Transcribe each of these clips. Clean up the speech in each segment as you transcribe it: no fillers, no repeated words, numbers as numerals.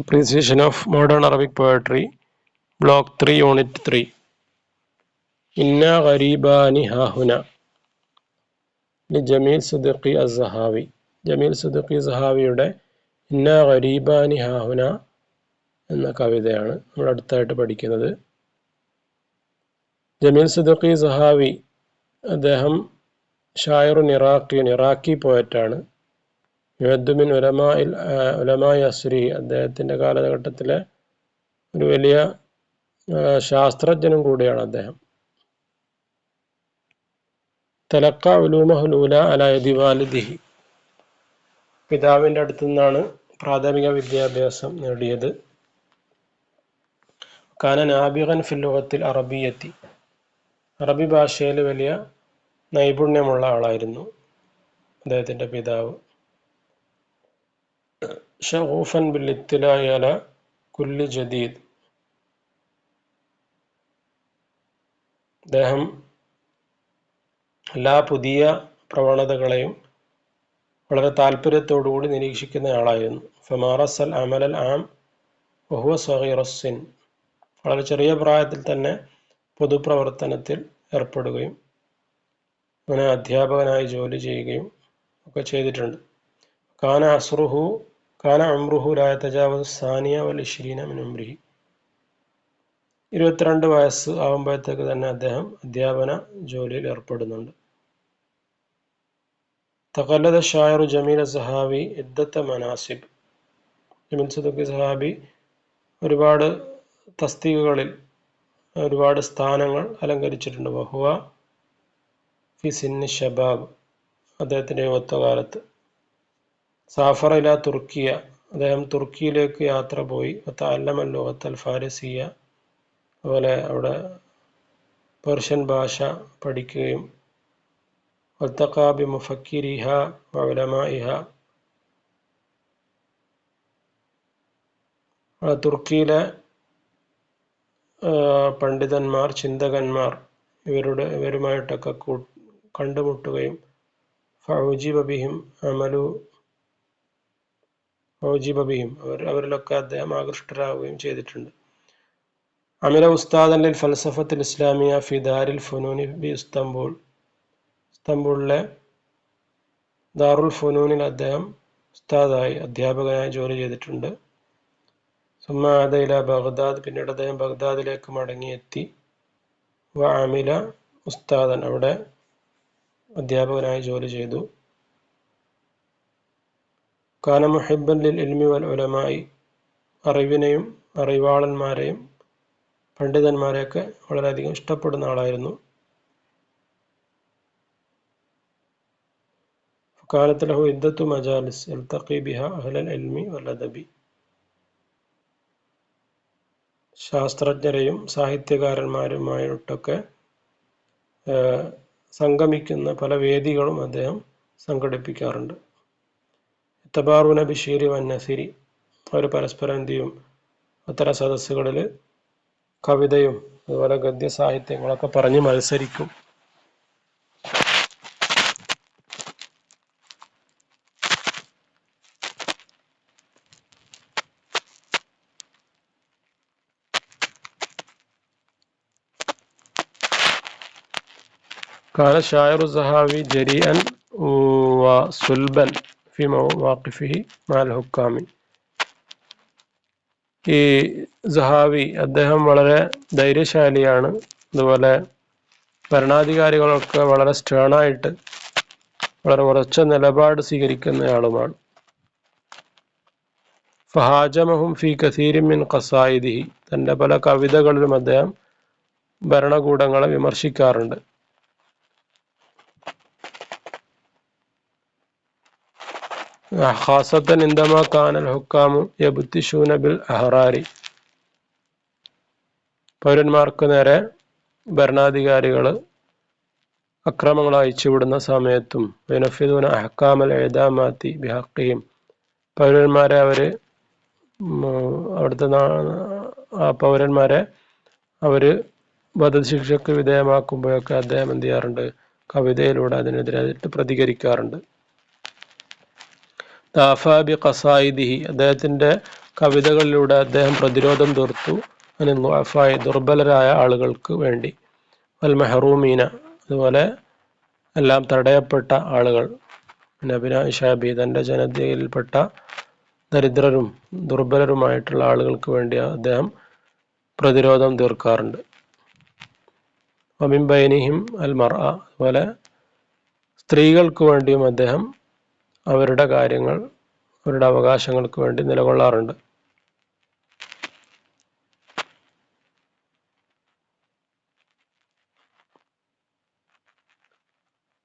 Appreciation of Modern Arabic Poetry, Block 3, Unit 3. Inna Gharibani Hahuna. Jamil Siddiqui Az-Zahawi. Jamil Siddiqui Az-Zahawiയുടെ ഇന്ന ഗരീബാനി ഹാഹുന എന്ന കവിതയാണ് നമ്മൾ അടുത്തായിട്ട് പഠിക്കുന്നത്. ജമീൽ സിദ്ദിഖി സഹാവി അദ്ദേഹം ഇറാഖി പോയറ്റാണ്. യുഅദ്ദുമിൻ ഉലമായി അസ്രി, അദ്ദേഹത്തിൻ്റെ കാലഘട്ടത്തിലെ ഒരു വലിയ ശാസ്ത്രജ്ഞനും കൂടിയാണ് അദ്ദേഹം. തലക്ക ഉലൂമഹുൽ ഊല അലാ യദി വാലിദിഹി, പിതാവിൻ്റെ അടുത്തു നിന്നാണ് പ്രാഥമിക വിദ്യാഭ്യാസം നേടിയത്. കാന നാബിഗൻ ഫിൽ ലുഗത്തിൽ അറബിയത്തി, അറബി ഭാഷയിൽ വലിയ നൈപുണ്യമുള്ള ആളായിരുന്നു അദ്ദേഹത്തിൻ്റെ പിതാവ്. ഷഗൂഫൻ ബിൽ ഇത്തിലാഇ അലാ കുല്ലി ജദീദ്, അദ്ദേഹം എല്ലാ പുതിയ പ്രവണതകളെയും വളരെ താല്പര്യത്തോടുകൂടി നിരീക്ഷിക്കുന്ന ആളായിരുന്നു. ഫമാറസൽ അമലൽ ആം വഹുവ സഗീറുസ്സിൻ, വളരെ ചെറിയ പ്രായത്തിൽ തന്നെ പൊതുപ്രവർത്തനത്തിൽ ഏർപ്പെടുകയും അങ്ങനെ അധ്യാപകനായി ജോലി ചെയ്യുകയും ഒക്കെ ചെയ്തിട്ടുണ്ട്. കാന ഉംറുഹു ലാ യതജാവസു സാനിയ വൽ ഇശ്രീന മിൻ ഉംരിഹി, 22 വയസ്സ് ആകുമ്പോഴത്തേക്ക് തന്നെ അദ്ദേഹം അധ്യാപന ജോലിയിൽ ഏർപ്പെടുന്നുണ്ട്. തഖല്ലദ ഷായിറു ജമീൽ സഹാവി ഇദ്ദത്ത മനാസിബ്, ജമീൽ സിദ്ദിഖി സഹാബി ഒരുപാട് തസ്തികകളിൽ ഒരുപാട് സ്ഥാനങ്ങൾ അലങ്കരിച്ചിട്ടുണ്ട്. വഹുവ ഫി സിന്നി ഷബാബ്, അദ്ദേഹത്തിൻ്റെ യുവത്വകാലത്ത്. സാഫറ ഇല തുർക്കിയ, അദ്ദേഹം തുർക്കിയിലേക്ക് യാത്ര പോയി. തഅല്ലമ ലുഗത്തൽ ഫാരിസിയ, അതുപോലെ അവിടെ പേർഷ്യൻ ഭാഷ പഠിക്കുകയും വൽതഖാ ബി മുഫക്കിരിഹ വ ഉലമാഇഹ, തുർക്കിയിലെ പണ്ഡിതന്മാർ, ചിന്തകന്മാർ ഇവരുമായിട്ടൊക്കെ കണ്ടുമുട്ടുകയും അവരിലൊക്കെ അദ്ദേഹം ആകൃഷ്ടരാകുകയും ചെയ്തിട്ടുണ്ട്. അമില ഉസ്താദൻ ലിൽ ഫൽസഫത്തുൽ ഇസ്ലാമിയ ഫി ദാരിൽ ഫുനൂനി ബി ഇസ്തംബൂൾ, ഇസ്തംബൂളിലെ ദാറുൽ ഫുനൂനിൽ അദ്ദേഹം ഉസ്താദായി അധ്യാപകനായി ജോലി ചെയ്തിട്ടുണ്ട്. സുമ്മ ആദ ഇല ബഗ്ദാദ്, പിന്നീട് അദ്ദേഹം ബഗ്ദാദിലേക്ക് മടങ്ങിയെത്തി. വ അമില ഉസ്താദൻ, അവിടെ അധ്യാപകനായി ജോലി ചെയ്തു. കാന മുഹിബ്ബൻ ലിൽ ഇൽമി വൽ ഉലമായി, അറിവിനെയും അറിവാളന്മാരെയും പണ്ഡിതന്മാരെയൊക്കെ വളരെയധികം ഇഷ്ടപ്പെടുന്ന ആളായിരുന്നു. കാനത്ത് ലഹു ഇദ്ദത്തു മജാലിസ് യൽതഖി ബിഹ അഹ്ലൽ ഇൽമി വൽ അദബി, ശാസ്ത്രജ്ഞരെയും സാഹിത്യകാരന്മാരുമായിട്ടൊക്കെ സംഗമിക്കുന്ന പല വേദികളും അദ്ദേഹം സംഘടിപ്പിക്കാറുണ്ട്. തബാറുന ബിഷീരി വന്നസിരി, അവർ പരസ്പരം എന്ത് ചെയ്യും, അത്തരം സദസ്സുകളിൽ കവിതയും അതുപോലെ ഗദ്യ സാഹിത്യങ്ങളൊക്കെ പറഞ്ഞ് മത്സരിക്കും. കാന ഷായിറു സഹാവി ജരീഅൻ വ സുൽബൻ ഫി മവാഖിഫിഹി മഅൽ ഹുക്കാമി, ഈ സഹാവി അദ്ദേഹം വളരെ ധൈര്യശാലിയാണ്, അതുപോലെ ഭരണാധികാരികളൊക്കെ വളരെ സ്റ്റേണായിട്ട് വളരെ ഉറച്ച നിലപാട് സ്വീകരിക്കുന്നയാളുമാണ്. ഫഹാജമഹും ഫി കസീരിൻ മിൻ ഖസായിദിഹി, തൻ്റെ പല കവിതകളിലും അദ്ദേഹം ഭരണകൂടങ്ങളെ വിമർശിക്കാറുണ്ട്. ഖാസത്തൻ ഇൻദമാ കാനൽ ഹുക്കാമു യബ്തിശൂന ബിൽ അഹ്റാരി, പൗരന്മാർക്ക് നേരെ ഭരണാധികാരികൾ അക്രമങ്ങൾ അയച്ചുവിടുന്ന സമയത്തും യുനഫിദൂന അഹ്കാമൽ ഇദാമാത്തി ബിഹഖിഹിം, പൗരന്മാരെ അവർ വധശിക്ഷയ്ക്ക് വിധേയമാക്കുമ്പോഴൊക്കെ അദ്ദേഹം എന്ത് ചെയ്യാറുണ്ട്, കവിതയിലൂടെ അതിനെതിരായിട്ട് പ്രതികരിക്കാറുണ്ട്. താഫ ബി ഖസായിദിഹി, അദ്ദേഹത്തിൻ്റെ കവിതകളിലൂടെ അദ്ദേഹം പ്രതിരോധം തീർത്തു അനിൽ ദുർബലരായ ആളുകൾക്ക് വേണ്ടി. അൽ മെഹറൂമീന, അതുപോലെ എല്ലാം തടയപ്പെട്ട ആളുകൾ, നബിന ഷാബി, തൻ്റെ ജനതയിൽപ്പെട്ട ദരിദ്രരും ദുർബലരുമായിട്ടുള്ള ആളുകൾക്ക് വേണ്ടി അദ്ദേഹം പ്രതിരോധം തീർക്കാറുണ്ട്. വമിൻ ബൈനിഹിം അൽ മർഅ, അതുപോലെ സ്ത്രീകൾക്ക് വേണ്ടിയും അദ്ദേഹം അവരുടെ കാര്യങ്ങൾ, അവരുടെ അവകാശങ്ങൾക്ക് വേണ്ടി നിലകൊള്ളാറുണ്ട്.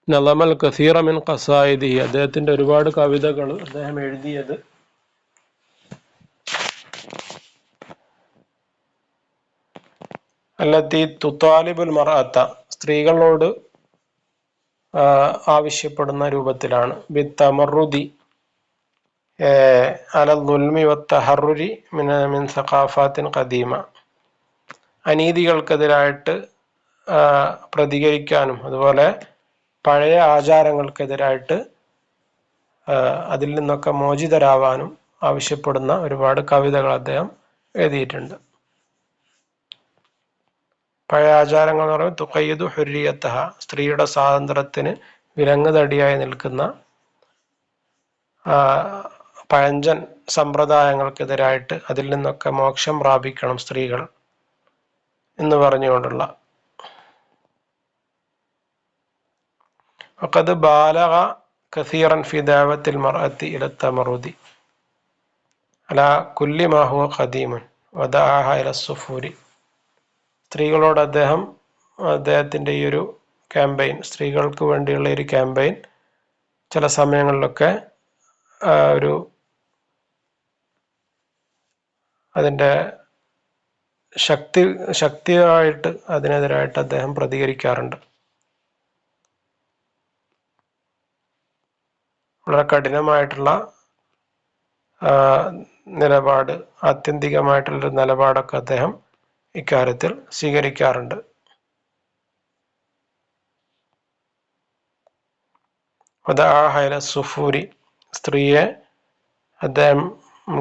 നളമൽ കസീറ മിൻ ഖസായിദി, അദ്ദേഹത്തിന്റെ ഒരുപാട് കവിതകൾ അദ്ദേഹം എഴുതിയത് അല്ലത്തി തുതാലിബുൽ മർഅത്ത, സ്ത്രീകളോട് ആവശ്യപ്പെടുന്ന രൂപത്തിലാണ്. ബിത്തമറുദി അലൽ ദുൽമി വത്തഹറുരി മിൻ സഖാഫാത്തിൻ ഖദീമ, അനീതികൾക്കെതിരായിട്ട് പ്രതികരിക്കാനും അതുപോലെ പഴയ ആചാരങ്ങൾക്കെതിരായിട്ട് അതിൽ നിന്നൊക്കെ മോചിതരാവാനും ആവശ്യപ്പെടുന്ന ഒരുപാട് കവിതകൾ അദ്ദേഹം എഴുതിയിട്ടുണ്ട്. പഴയ ആചാരങ്ങൾ എന്ന് പറയുമ്പോൾ തുഖയ്യിദു ഹുർരിയത്തഹ, സ്ത്രീയുടെ സ്വാതന്ത്ര്യത്തിന് വിലങ്ങുതടിയായി നിൽക്കുന്ന പഴഞ്ചൻ സമ്പ്രദായങ്ങൾക്കെതിരായിട്ട് അതിൽ നിന്നൊക്കെ മോക്ഷം പ്രാപിക്കണം സ്ത്രീകൾ എന്ന് പറഞ്ഞുകൊണ്ടുള്ള. വഖദ് ബാലഗ കസീറൻ ഫി ദഅവത്തിൽ മർഅത്തി ഇല തമറുദി അലാ കുല്ലി മാ ഹുവ ഖദീമുൻ വദഅഹ ഇല സുഫൂരി, സ്ത്രീകളോട് അദ്ദേഹത്തിന്റെ ഈ ഒരു ക്യാമ്പയിൻ, സ്ത്രീകൾക്ക് വേണ്ടിയുള്ള ഒരു ക്യാമ്പയിൻ ചില സമയങ്ങളിലൊക്കെ അതിൻ്റെ ശക്തിയായിട്ട് അതിനെതിരായിട്ട് അദ്ദേഹം പ്രതികരിക്കാറുണ്ട്. വളരെ കഠിനമായിട്ടുള്ള നിലപാട്, ആത്യന്തികമായിട്ടുള്ളൊരു നിലപാടൊക്കെ അദ്ദേഹം ഇക്കാര്യത്തിൽ സ്വീകരിക്കാറുണ്ട്. വദഅഹ സുഫൂരി, സ്ത്രീയെ അദ്ദേഹം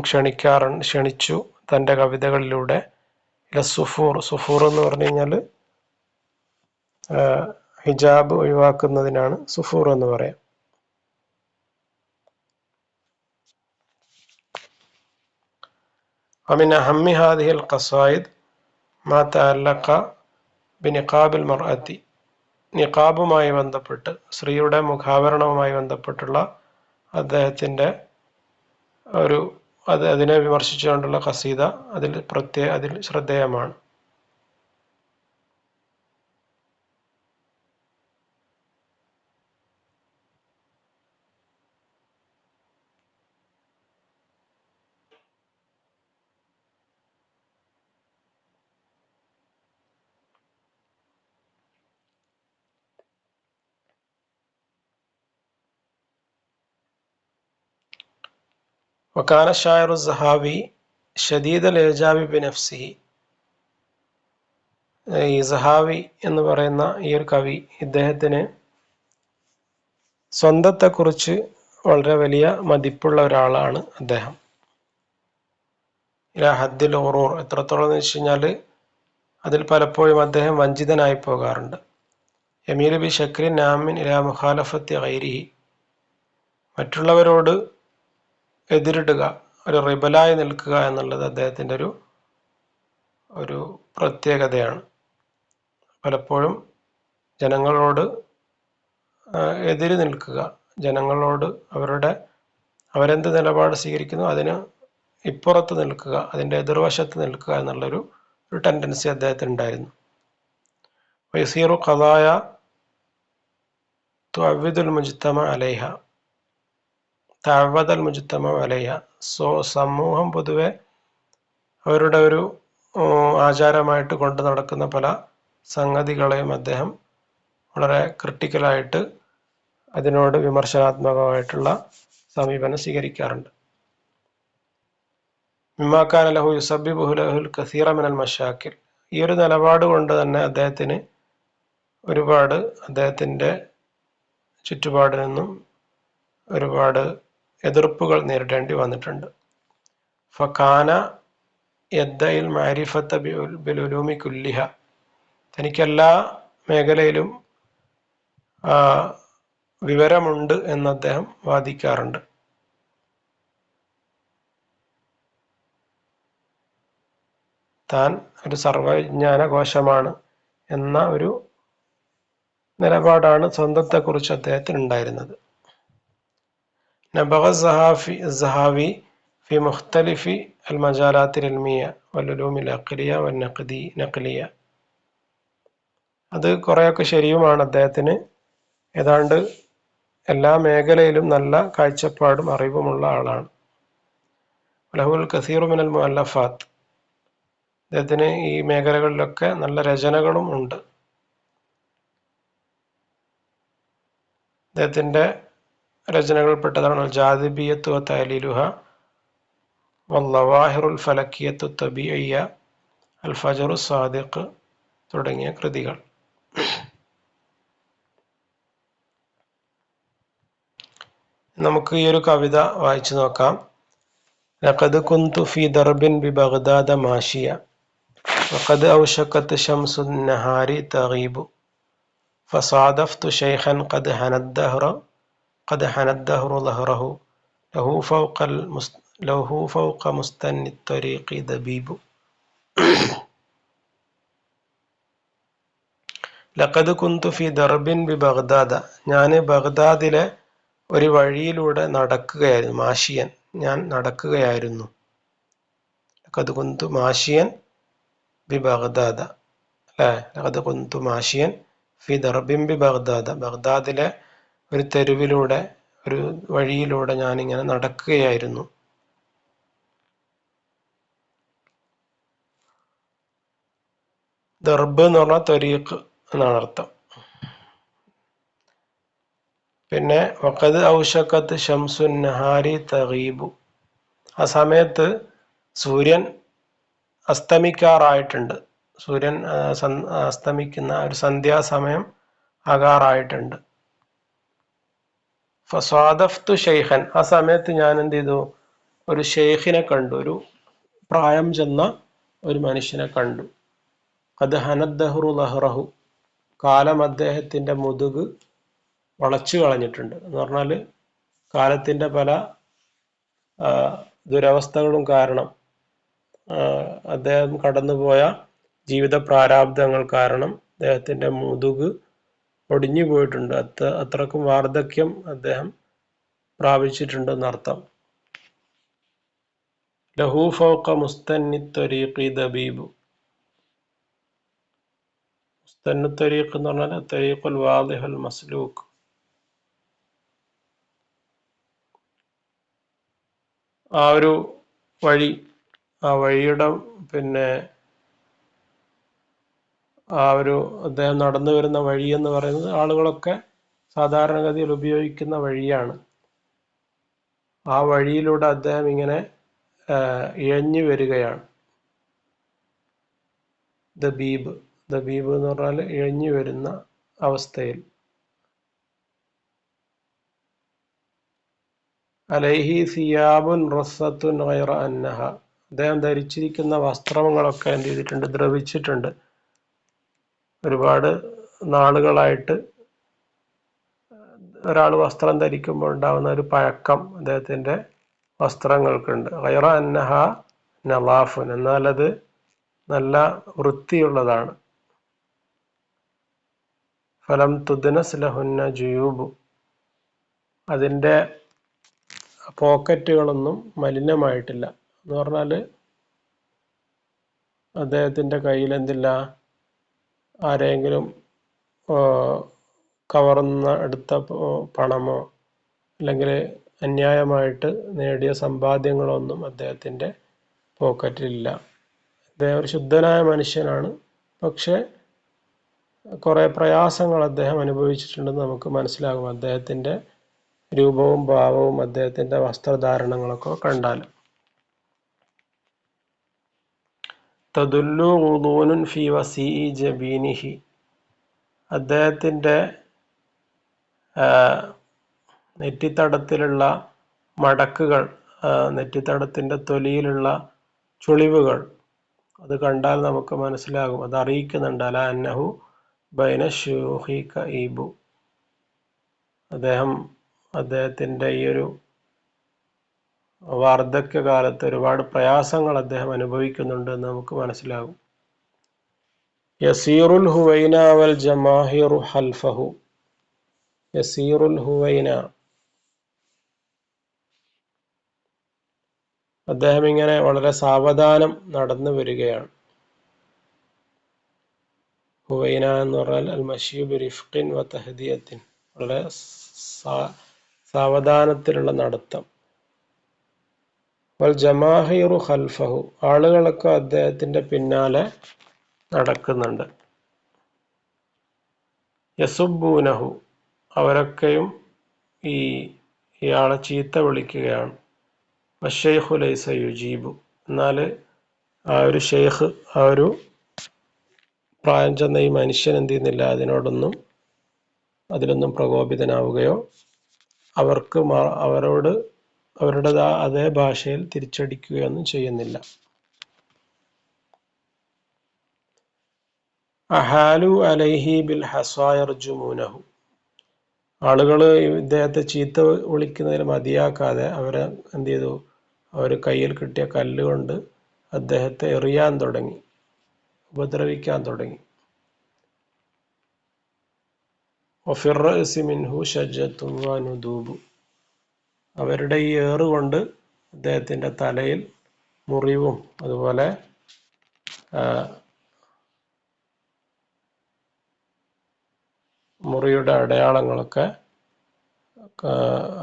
ക്ഷണിച്ചു തൻ്റെ കവിതകളിലൂടെ. സുഫൂർ എന്ന് പറഞ്ഞു കഴിഞ്ഞാൽ ഹിജാബ് ഒഴിവാക്കുന്നതിനാണ് സുഫൂർ എന്ന് പറയാം. ومن أهم هذه القصائد ما تعلق بنقاب المرأة, നിഖാബുമായി ബന്ധപ്പെട്ട്, സ്ത്രീയുടെ മുഖാവരണവുമായി ബന്ധപ്പെട്ടുള്ള അദ്ദേഹത്തിൻ്റെ അതിനെ വിമർശിച്ചുകൊണ്ടുള്ള ഖസീദ അതിൽ ശ്രദ്ധേയമാണ്. വകാന ഷായിറു സഹാവി ഷദീദൽ ഇജാബി ബിനഫ്സിഹി, ഈ സഹാവി എന്ന് പറയുന്ന ഈ ഒരു കവി, ഇദ്ദേഹത്തിന് സ്വന്തത്തെക്കുറിച്ച് വളരെ വലിയ മതിപ്പുള്ള ഒരാളാണ് അദ്ദേഹം. ഇലാ ഹദ്ദിൽ ഉറൂർ, എത്രത്തോളം എന്ന് വെച്ച് കഴിഞ്ഞാൽ അതിൽ പലപ്പോഴും അദ്ദേഹം വഞ്ചിതനായി പോകാറുണ്ട്. യമീൽ ബി ഷക്രിൻ നാമിൻ ഇലാ മുഖാലഫത്തി ഗൈരിഹി, മറ്റുള്ളവരോട് എതിരിടുക, ഒരു റിബലായി നിൽക്കുക എന്നുള്ളത് അദ്ദേഹത്തിൻ്റെ ഒരു പ്രത്യേകതയാണ്. പലപ്പോഴും ജനങ്ങളോട് എതിര് നിൽക്കുക, ജനങ്ങളോട് അവരെന്ത് നിലപാട് സ്വീകരിക്കുന്നു അതിന് ഇപ്പുറത്ത് നിൽക്കുക, അതിൻ്റെ എതിർവശത്ത് നിൽക്കുക എന്നുള്ളൊരു ടെൻഡൻസി അദ്ദേഹത്തിന് ഉണ്ടായിരുന്നു. വയസീറു ഖദായ തുഅവ്വിദുൽ മുജ്തമ അലൈഹ തഅവ്വദൽ മുജ്തമ അലൈഹ, സമൂഹം പൊതുവെ അവരുടെ ഒരു ആചാരമായിട്ട് കൊണ്ട് നടക്കുന്ന പല സംഗതികളെയും അദ്ദേഹം വളരെ ക്രിട്ടിക്കലായിട്ട് അതിനോട് വിമർശനാത്മകമായിട്ടുള്ള സമീപനം സ്വീകരിക്കാറുണ്ട്. മിമ്മാ കാന ലഹു യുസബ്ബിബുഹു ലഹുൽ കസീറ മിനൽ മശാക്കിൽ, ഈ ഒരു നിലപാട് കൊണ്ട് തന്നെ അദ്ദേഹത്തിന് ഒരുപാട് അദ്ദേഹത്തിൻ്റെ ചുറ്റുപാടിൽ നിന്നും ഒരുപാട് എതിർപ്പുകൾ നേരിടേണ്ടി വന്നിട്ടുണ്ട്. ഫകാന യദ്ദഇൽ മഅരിഫത ബിൽഉലൂമി കുല്ലിഹ, തനിക്കെല്ലാ മേഖലയിലും വിവരമുണ്ട് എന്ന് അദ്ദേഹം വാദിക്കാറുണ്ട്. താൻ ഒരു സർവജ്ഞാനകോശമാണ് എന്ന ഒരു നിലപാടാണ് സ്വന്തത്തെക്കുറിച്ച് അദ്ദേഹത്തിന് ഉണ്ടായിരുന്നത്. നബഗ സഹാവി ഫി മുഖ്തലിഫി അൽ മജാലാത്തിൽ ഇൽമിയ വലുലൂമിൽ അഖ്ലിയ വൽ നഖ്ലിയ. അത് കുറെയൊക്കെ ശരിയുമാണ്. അദ്ദേഹത്തിന് ഏതാണ്ട് എല്ലാ മേഖലയിലും നല്ല കാഴ്ചപ്പാടും അറിവുമുള്ള ആളാണ്. ലഹുൽ കസീറു മിനൽ മുഅല്ലഫാത്ത്, അദ്ദേഹത്തിന് ഈ മേഖലകളിലൊക്കെ നല്ല രചനകളും ഉണ്ട്. അദ്ദേഹത്തിന്റെ രചനകൾപ്പെട്ടതാണ് ജാദിബിയത്തു വ തഅലീലുഹ വല്ലവാഹിറുൽ ഫലക്കിയത്തു തബീഇയ്യ, അൽ ഫജ്റു സാദിഖ് തുടങ്ങിയ കൃതികൾ. നമുക്ക് ഈ ഒരു കവിത വായിച്ചു നോക്കാം. ലഖദ് കുന്തു ഫീ ദർബിൻ ബിബഗ്ദാദ മാഷിയ വഖദ് ഔശകത് ശംസുൻ നഹാരി തഗീബു ഫസാദഫ്തു ശൈഖൻ ഖദ് ഹനദ്ദഹ്റു ലഹ്റഹു ലഹു ഫൗഖ മുസ്തന്നി ത്വരീഖി ദബീബു. ലഖദ് കുന്തു ഫീ ദർബിൻ ബിബഗ്ദാദ, ഞാൻ ബഗ്ദാദിലെ ഒരു വഴിയിലൂടെ നടക്കുകയായിരുന്നു. മാഷിയൻ, ഞാൻ നടക്കുകയായിരുന്നു. ലഖദ് കുന്തു മാഷിയൻ ബി ബഗ്ദാദ, അല്ലേ? ലഖദ് കുന്തു മാഷിയൻ ഫി ദർബിൻ ബി ബഗ്ദാദ, ബഗ്ദാദിലെ ഒരു തെരുവിലൂടെ, ഒരു വഴിയിലൂടെ ഞാനിങ്ങനെ നടക്കുകയായിരുന്നു. ദർബ് എന്ന് പറഞ്ഞാൽ ത്വരീഖ് എന്നാണ് അർത്ഥം. പിന്നെ വഖദ് ഔശകത് ശംസുൻ നഹാരി തഗീബു, ആ സമയത്ത് സൂര്യൻ അസ്തമിക്കാറായിട്ടുണ്ട്. സൂര്യൻ അസ്തമിക്കുന്ന ഒരു സന്ധ്യാസമയം ആകാറായിട്ടുണ്ട്. ഫസാദഫ്തു ഷെയ്ഖൻ, ആ സമയത്ത് ഞാൻ എന്ത് ചെയ്തു? ഒരു ഷെയ്ഖിനെ കണ്ടു, ഒരു പ്രായം ചെന്ന ഒരു മനുഷ്യനെ കണ്ടു. ഖദ് ഹനദ്ദഹ്റു ലഹ്റഹു, കാലം അദ്ദേഹത്തിന്റെ മുതുക് വളച്ചു കളഞ്ഞിട്ടുണ്ട്. എന്ന് പറഞ്ഞാൽ കാലത്തിന്റെ പല ദുരവസ്ഥകളും കാരണം, അദ്ദേഹം കടന്നുപോയ ജീവിത പ്രാരാബ്ദങ്ങൾ കാരണം അദ്ദേഹത്തിന്റെ മുതുക് ഒടിഞ്ഞു പോയിട്ടുണ്ട്. അത്രക്കും വാർദ്ധക്യം അദ്ദേഹം പ്രാപിച്ചിട്ടുണ്ടെന്നർത്ഥം. ലഹു ഫൗഖ മുസ്തന്നി ത്വരീഖി ദബീബു, മുസ്തന്നി ത്വരീഖ് എന്ന് പറഞ്ഞാൽ ത്വരീഖുൽ വാദിഹുൽ മസ്ലൂക്ക്, ആ ഒരു വഴി, ആ വഴിയുടെ പിന്നെ ആ ഒരു അദ്ദേഹം നടന്നു വരുന്ന വഴി എന്ന് പറയുന്നത് ആളുകളൊക്കെ സാധാരണഗതിയിൽ ഉപയോഗിക്കുന്ന വഴിയാണ്. ആ വഴിയിലൂടെ അദ്ദേഹം ഇങ്ങനെ ഇഴഞ്ഞു വരികയാണ്. ദബീബ് എന്ന് പറഞ്ഞാൽ ഇഴഞ്ഞു വരുന്ന അവസ്ഥയിൽ. അലൈഹി സിയാബുൻ റസ്സത്തുൻ ഗൈറ അന്നഹ, അദ്ദേഹം ധരിച്ചിരിക്കുന്ന വസ്ത്രങ്ങളൊക്കെ എന്ത് ചെയ്തിട്ടുണ്ട്? ദ്രവിച്ചിട്ടുണ്ട്. ഒരുപാട് നാളുകളായിട്ട് ഒരാൾ വസ്ത്രം ധരിക്കുമ്പോൾ ഉണ്ടാകുന്ന ഒരു പഴക്കം അദ്ദേഹത്തിന്റെ വസ്ത്രങ്ങൾക്കുണ്ട്. ഗൈറ അന്നഹ നളാഫുൻ, എന്നാൽ അത് നല്ല വൃത്തിയുള്ളതാണ്. ഫലം തുദ്നസ് ലഹുന്ന ജുയൂബു, അതിന്റെ പോക്കറ്റുകളൊന്നും മലിനമായിട്ടില്ല. എന്ന് പറഞ്ഞാൽ അദ്ദേഹത്തിന്റെ കയ്യിൽ എന്തില്ല? ആരെങ്കിലും കവർന്ന എടുത്ത പണമോ അല്ലെങ്കിൽ അന്യായമായിട്ട് നേടിയ സമ്പാദ്യങ്ങളൊന്നും അദ്ദേഹത്തിന്റെ പോക്കറ്റിലില്ല. അദ്ദേഹം ഒരു ശുദ്ധനായ മനുഷ്യനാണ്. പക്ഷെ കുറെ പ്രയാസങ്ങൾ അദ്ദേഹം അനുഭവിച്ചിട്ടുണ്ടെന്ന് നമുക്ക് മനസ്സിലാകും, അദ്ദേഹത്തിന്റെ രൂപവും ഭാവവും അദ്ദേഹത്തിന്റെ വസ്ത്രധാരണങ്ങളൊക്കെ കണ്ടാൽ. തദുല്ലു ഖുദൂനുൻ ഫി വസീഇ ജബീനിഹി, അദ്ദേഹത്തിന്റെ നെറ്റിത്തടത്തിലുള്ള മടക്കുകൾ, നെറ്റിത്തടത്തിൻ്റെ തൊലിയിലുള്ള ചുളിവുകൾ അത് കണ്ടാൽ നമുക്ക് മനസ്സിലാകും, അത് അറിയിക്കുന്നുണ്ട്. അല അന്നഹു ബൈന ഷൂഹി കഈബു, അദ്ദേഹത്തിൻ്റെ ഈ ഒരു വാർദ്ധക്യകാലത്ത് ഒരുപാട് പ്രയാസങ്ങൾ അദ്ദേഹം അനുഭവിക്കുന്നുണ്ട് എന്ന് നമുക്ക് മനസ്സിലാകും. യസീറുൽ ഹുവൈന വൽ ജമാഹിറു ഹൽഫഹു. യസീറുൽ ഹുവൈന, അദ്ദേഹം ഇങ്ങനെ വളരെ സാവധാനം നടന്നു വരികയാണ്. ഹുവൈന എന്ന് പറഞ്ഞാൽ അൽ മശീ ബിറിഫ്ഖിൻ വ തഹദിയത്തിൻ, വളരെ സാവധാനത്തിലുള്ള നടത്തം. വൽ ജമാഹിറു ഖൽഫഹു, ആളുകളൊക്കെ അദ്ദേഹത്തിന്റെ പിന്നാലെ നടക്കുന്നുണ്ട്. യസുബ്ബൂനഹു, അവരൊക്കെയും ഇയാളെ ചീത്ത വിളിക്കുകയാണ്. വശൈഖു ലൈസ യുജീബു, എന്നാൽ ആ ഒരു ഷെയ്ഖ്, ആ ഒരു പ്രായം ചെന്ന ഈ മനുഷ്യൻ എന്ത് ചെയ്യുന്നില്ല, അതിലൊന്നും പ്രകോപിതനാവുകയോ അവരുടെ അതേ ഭാഷയിൽ തിരിച്ചടിക്കുകയൊന്നും ചെയ്യുന്നില്ല. അഹാലു അലൈഹി ബിൽ ഹസാ യർജുമൂനഹു, ആളുകൾ ഇദ്ദേഹത്തെ ചീത്ത വിളിക്കുന്നതിൽ മതിയാക്കാതെ അവരെ എന്ത് ചെയ്തു, അവർ കയ്യിൽ കിട്ടിയ കല്ലുകൊണ്ട് അദ്ദേഹത്തെ എറിയാൻ തുടങ്ങി, ഉപദ്രവിക്കാൻ തുടങ്ങി. വഫിർ റഅസി മിൻഹു ശജ്ജത്തുൻ വ നുദൂബു, അവരുടെ ഈ ഏറുകൊണ്ട് അദ്ദേഹത്തിന്റെ തലയിൽ മുറിവും അതുപോലെ മുറിയുടെ അടയാളങ്ങളൊക്കെ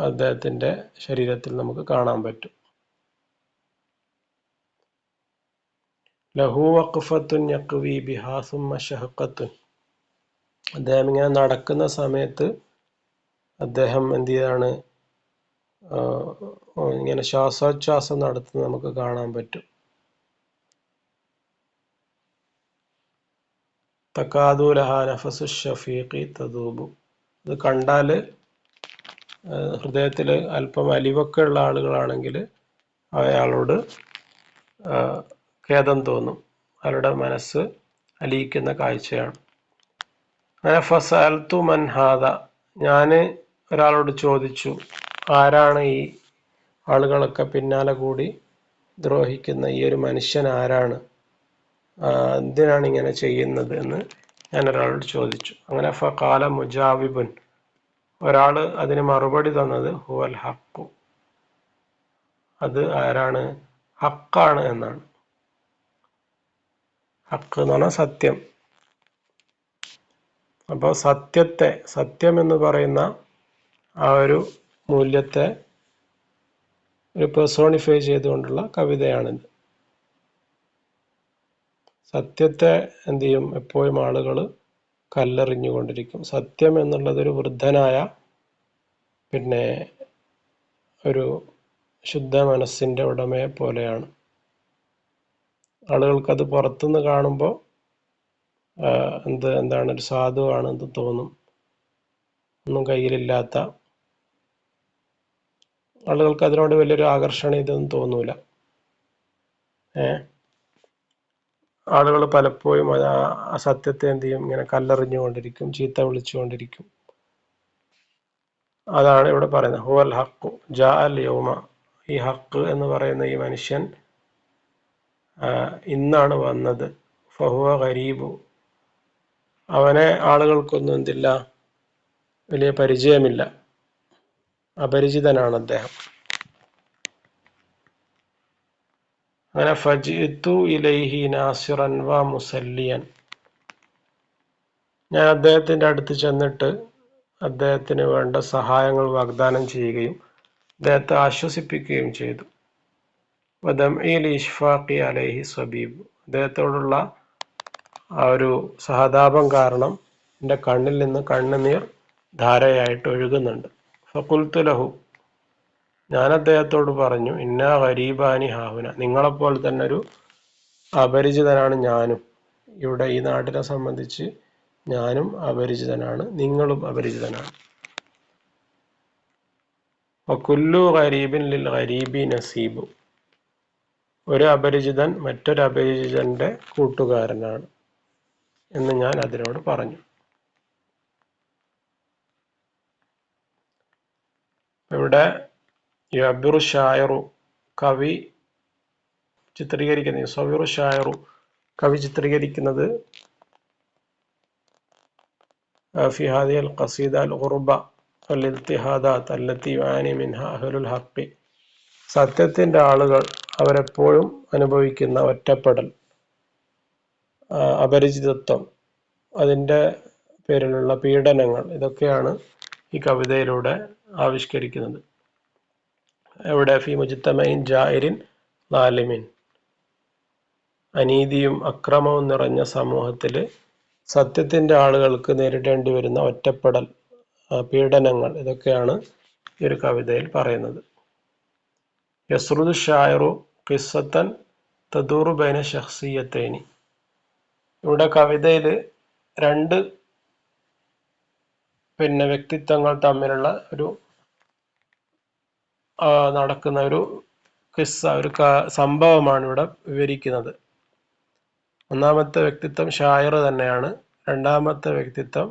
അദ്ദേഹത്തിന്റെ ശരീരത്തിൽ നമുക്ക് കാണാൻ പറ്റും. ലഹു വഖഫത്തുൻ യഖ്വി ബിഹാ സുമ്മ ശഹഖത്തുൻ, അദ്ദേഹം ഇങ്ങനെ നടക്കുന്ന സമയത്ത് അദ്ദേഹം എന്ത് ചെയ്യാണ്, ഇങ്ങനെ ശ്വാസോച്ഛ്വാസം നടത്തുന്നത് നമുക്ക് കാണാൻ പറ്റും. തകാദു ലഹാ നഫസു ഷഫീഖി തദൂബു, ഇത് കണ്ടാൽ ഹൃദയത്തിൽ അല്പം അലിവൊക്കെ ഉള്ള ആളുകളാണെങ്കിൽ അയാളോട് ഖേദം തോന്നും, അവരുടെ മനസ്സ് അലിയിക്കുന്ന കാഴ്ചയാണ്. അങ്ങനെ ഫസഅൽതു മൻ ഹാദ, ഞാൻ ഒരാളോട് ചോദിച്ചു, ആരാണ് ഈ ആളുകളൊക്കെ പിന്നാലെ കൂടി ദ്രോഹിക്കുന്ന ഈ ഒരു മനുഷ്യൻ ആരാണ്, എന്തിനാണ് ഇങ്ങനെ ചെയ്യുന്നത് എന്ന് ഞാൻ ഒരാളോട് ചോദിച്ചു. അങ്ങനെ ഫഖാല മുജാവിബുൻ, ഒരാൾ അതിന് മറുപടി തന്നത് ഹുവൽ ഹഖു, അത് ആരാണ്, ഹക്കാണ് എന്നാണ്. ഹക്ക് എന്ന് പറഞ്ഞാൽ സത്യം. അപ്പോൾ സത്യം എന്ന് പറയുന്ന ആ ഒരു മൂല്യത്തെ ഒരു പേഴ്സോണിഫൈ ചെയ്തുകൊണ്ടുള്ള കവിതയാണിത്. സത്യത്തെ എന്ത് ചെയ്യും, എപ്പോഴും ആളുകൾ കല്ലെറിഞ്ഞുകൊണ്ടിരിക്കും. സത്യം എന്നുള്ളത് ഒരു വൃദ്ധനായ ഒരു ശുദ്ധ മനസ്സിന്റെ ഉടമയെ പോലെയാണ്. ആളുകൾക്കത് പുറത്തുനിന്ന് കാണുമ്പോൾ എന്താണ് ഒരു സാധുവാണെന്ന് തോന്നും. ഒന്നും കയ്യിലില്ലാത്ത ആളുകൾക്ക് അതിനോട് വലിയൊരു ആകർഷണീയതൊന്നും തോന്നൂല. ആളുകൾ പലപ്പോഴും ആ സത്യത്തെ എന്ത് ചെയ്യും, ഇങ്ങനെ കല്ലെറിഞ്ഞുകൊണ്ടിരിക്കും, ചീത്ത വിളിച്ചുകൊണ്ടിരിക്കും. അതാണ് ഇവിടെ പറയുന്നത്. ഹുവൽ ഹഖു ജാ അൽ യൗമ, ഈ ഹക്ക് എന്ന് പറയുന്ന ഈ മനുഷ്യൻ ഇന്നാണ് വന്നത്. ഫഹുവ ഗരീബു, അവനെ ആളുകൾക്കൊന്നും എന്തില്ല, വലിയ പരിചയമില്ല, അപരിചിതനാണ് അദ്ദേഹം. അങ്ങനെ ഫജിഅ്തു ഇലൈഹി നാസിറൻ വ മുസല്ലിയൻ, ഞാൻ അദ്ദേഹത്തിന്റെ അടുത്ത് ചെന്നിട്ട് അദ്ദേഹത്തിന് വേണ്ട സഹായങ്ങൾ വാഗ്ദാനം ചെയ്യുകയും അദ്ദേഹത്തെ ആശ്വസിപ്പിക്കുകയും ചെയ്തു. വദംഇ ലിഇശ്ഫാഖി അലൈഹി സബീബ്, അദ്ദേഹത്തോടുള്ള ആ ഒരു സഹതാപം കാരണം എൻ്റെ കണ്ണിൽ നിന്ന് കണ്ണുനീർ ധാരയായിട്ട് ഒഴുകുന്നുണ്ട്. ഫഖുൽതു ലഹു, ഞാൻ അദ്ദേഹത്തോട് പറഞ്ഞു, ഇന്നാ ഗരീബാനി ഹാഹുന, നിങ്ങളെപ്പോലെ തന്നെ ഒരു അപരിചിതനാണ് ഞാനും. ഇവിടെ ഈ നാട്ടിനെ സംബന്ധിച്ച് ഞാനും അപരിചിതനാണ്, നിങ്ങളും അപരിചിതനാണ്. വകുല്ലു ഗരീബിൻ ലിൽ ഗരീബി നസീബു. ഒരു അപരിചിതൻ മറ്റൊരു അപരിചിതന്റെ കൂട്ടുകാരനാണ് എന്ന് ഞാൻ അതിനോട് പറഞ്ഞു. ഇവിടെ യുഅബ്ബിറു ഷായിറു കവി ചിത്രീകരിക്കുന്നത്, യുസവ്വിറു ഷായിറു കവി ചിത്രീകരിക്കുന്നത് ഫി ഹാദിഹിൽ ഖസീദ അൽ ഖുർബ വൽ ഇൽത്തിഹാദാത്ത് അല്ലത്തി യുആനി മിൻഹാ അഹ്ലുൽ ഹഖ്. സത്യത്തിന്റെ ആളുകൾ അവരെപ്പോഴും അനുഭവിക്കുന്ന ഒറ്റപ്പെടൽ, അപരിചിതത്വം, അതിൻ്റെ പേരിലുള്ള പീഡനങ്ങൾ, ഇതൊക്കെയാണ് ഈ കവിതയിലൂടെ ആവിഷ്കരിക്കുന്നത്. എവിടെ ഫി മുജ്തമഇൻ ജാഇരിൻ ളാലിമിൻ, അനീതിയും അക്രമവും നിറഞ്ഞ സമൂഹത്തിൽ സത്യത്തിന്റെ ആളുകൾക്ക് നേരിടേണ്ടി വരുന്ന ഒറ്റപ്പെടൽ, പീഡനങ്ങൾ, ഇതൊക്കെയാണ് ഈ ഒരു കവിതയിൽ പറയുന്നത്. യസ്റുദു ഷായിറു ഖിസ്സത്തൻ തദൂറു ബൈന ശഖ്സിയത്തൈനി. ഇവിടെ കവിതയിൽ രണ്ട് വ്യക്തിത്വങ്ങൾ തമ്മിലുള്ള ഒരു നടക്കുന്ന ഒരു ഖിസ്സ, ഒരു സംഭവമാണ് ഇവിടെ വിവരിക്കുന്നത്. ഒന്നാമത്തെ വ്യക്തിത്വം ഷായർ തന്നെയാണ്. രണ്ടാമത്തെ വ്യക്തിത്വം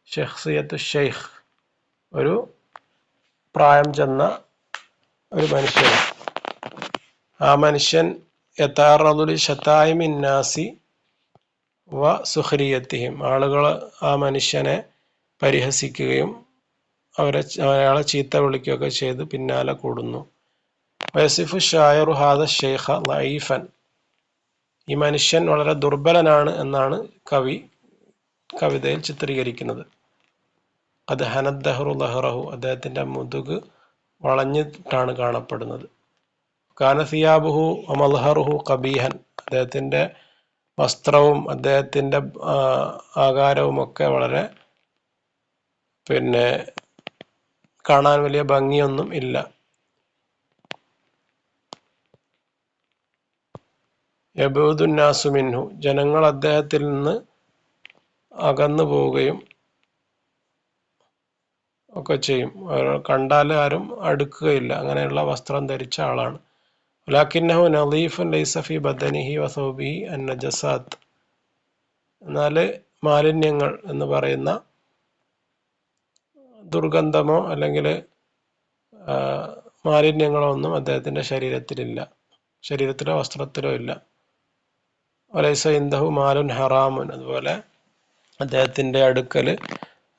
ശഖ്സിയത്തു ഷെയ്ഖ്, ഒരു പ്രായം ചെന്ന ഒരു മനുഷ്യൻ. ആ മനുഷ്യൻ യതഅറദു ലിശതായിമിൻ നാസി വ സുഖരിയത്തിഹിം, ആളുകൾ ആ മനുഷ്യനെ പരിഹസിക്കുകയും അയാളെ ചീത്ത വിളിക്കുകയൊക്കെ ചെയ്ത് പിന്നാലെ കൂടുന്നു. വയസിഫു ഷായിറു ഹാദ ഷെയ്ഖ ലഈഫൻ, ഈ മനുഷ്യൻ വളരെ ദുർബലനാണ് എന്നാണ് കവി കവിതയിൽ ചിത്രീകരിക്കുന്നത്. അത് ഹനദ്ദഹ്റു ലഹ്റഹു, അദ്ദേഹത്തിന്റെ മുതുക് വളഞ്ഞിട്ടാണ് കാണപ്പെടുന്നത്. കാന സിയാബുഹു വമൽഹറുഹു ഖബീഹൻ, അദ്ദേഹത്തിന്റെ വസ്ത്രവും അദ്ദേഹത്തിന്റെ ആകാരവും ഒക്കെ വളരെ കാണാൻ വലിയ ഭംഗിയൊന്നും ഇല്ല. യബൂദുന്നാസു മിൻഹു, ജനങ്ങൾ അദ്ദേഹത്തിൽ നിന്ന് അകന്നു പോവുകയും ഒക്കെ ചെയ്യും. കണ്ടാൽ ആരും അടുക്കുകയില്ല, അങ്ങനെയുള്ള വസ്ത്രം ധരിച്ച ആളാണ്. വലാകിന്നഹു നളീഫുൻ ലൈസ ഫീ ബദനിഹി വസൗബിഹി അന്നജസാത്ത്, എന്നാൽ മാലിന്യങ്ങൾ എന്ന് പറയുന്ന ദുർഗന്ധമോ അല്ലെങ്കിൽ മാലിന്യങ്ങളോ ഒന്നും അദ്ദേഹത്തിന്റെ ശരീരത്തിലില്ല, ശരീരത്തിലോ വസ്ത്രത്തിലോ ഇല്ല. വലൈസ ഇൻദഹു മാലുൻ ഹറാമുൻ, അതുപോലെ അദ്ദേഹത്തിന്റെ അടുക്കൽ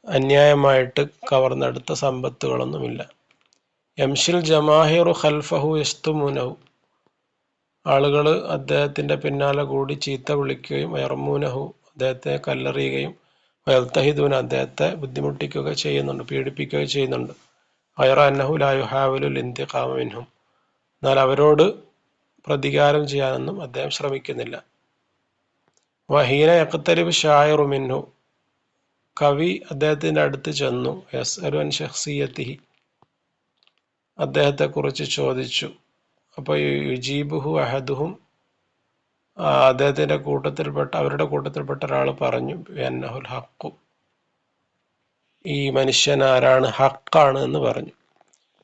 അന്യായമായിട്ട് കവർന്നെടുത്ത സമ്പത്തുകളൊന്നുമില്ല. യംഷിൽ ജമാഹിറു ഖൽഫഹു യസ്തുമുനഹു, ആളുകൾ അദ്ദേഹത്തിന്റെ പിന്നാലെ കൂടി ചീത്ത വിളിക്കുകയും യർമൂനഹു, അദ്ദേഹത്തെ കല്ലെറിയുകയും വയൽത്തഹിദൂന, അദ്ദേഹത്തെ ബുദ്ധിമുട്ടിക്കുകയോ ചെയ്യുന്നുണ്ട്, പീഡിപ്പിക്കുകയോ ചെയ്യുന്നുണ്ട്. ഗൈറ അന്നഹു ലാ യുഹാവിലുൽ ഇന്തിഖാമ മിൻഹും, എന്നാൽ അവരോട് പ്രതികാരം ചെയ്യാനൊന്നും അദ്ദേഹം ശ്രമിക്കുന്നില്ല. വഹീന യഖ്തരിബു ഷായിറു മിൻഹു, കവി അദ്ദേഹത്തിന്റെ അടുത്ത് ചെന്നു. യസ്അലു അൻ ശഖ്സിയത്തിഹി, അദ്ദേഹത്തെ കുറിച്ച് ചോദിച്ചു. അപ്പോൾ യുജീബുഹു അഹദുഹും, അദ്ദേഹത്തിന്റെ അവരുടെ കൂട്ടത്തിൽപ്പെട്ട ഒരാൾ പറഞ്ഞു, അന്നഹുൽ ഹഖു, ഈ മനുഷ്യൻ ആരാണ്, ഹക്കാണ് എന്ന് പറഞ്ഞു.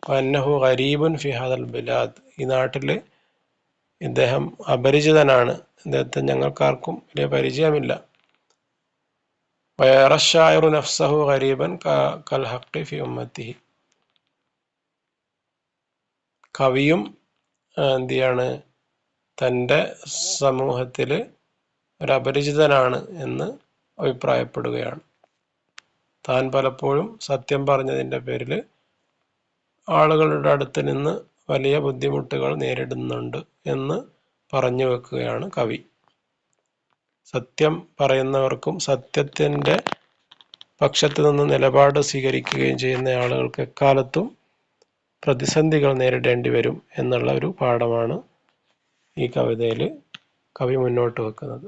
അന്നഹു ഗരീബുൻ ഫി ഹാദൽ ബിലാദ്, ഈ നാട്ടിൽ ഇദ്ദേഹം അപരിചിതനാണ്, ഇദ്ദേഹത്തെ ഞങ്ങൾക്കാർക്കും വലിയ പരിചയമില്ല. വയറ ഷായിറു നഫ്സഹു ഗരീബൻ കൽ ഹഖി ഫി ഉമ്മത്തിഹി, കവിയും എന്തിയാണ്, തൻ്റെ സമൂഹത്തിൽ ഒരു അപരിചിതനാണ് എന്ന് അഭിപ്രായപ്പെടുകയാണ്. താൻ പലപ്പോഴും സത്യം പറഞ്ഞതിൻ്റെ പേരിൽ ആളുകളുടെ അടുത്ത് നിന്ന് വലിയ ബുദ്ധിമുട്ടുകൾ നേരിടുന്നുണ്ട് എന്ന് പറഞ്ഞു വെക്കുകയാണ് കവി. സത്യം പറയുന്നവർക്കും സത്യത്തിൻ്റെ പക്ഷത്ത് നിന്ന് നിലപാട് സ്വീകരിക്കുകയും ചെയ്യുന്ന ആളുകൾക്ക് എക്കാലത്തും പ്രതിസന്ധികൾ നേരിടേണ്ടി വരും എന്നുള്ള ഒരു പാഠമാണ് ഈ കവിതയിൽ കവി മുന്നോട്ട് വെക്കുന്നത്.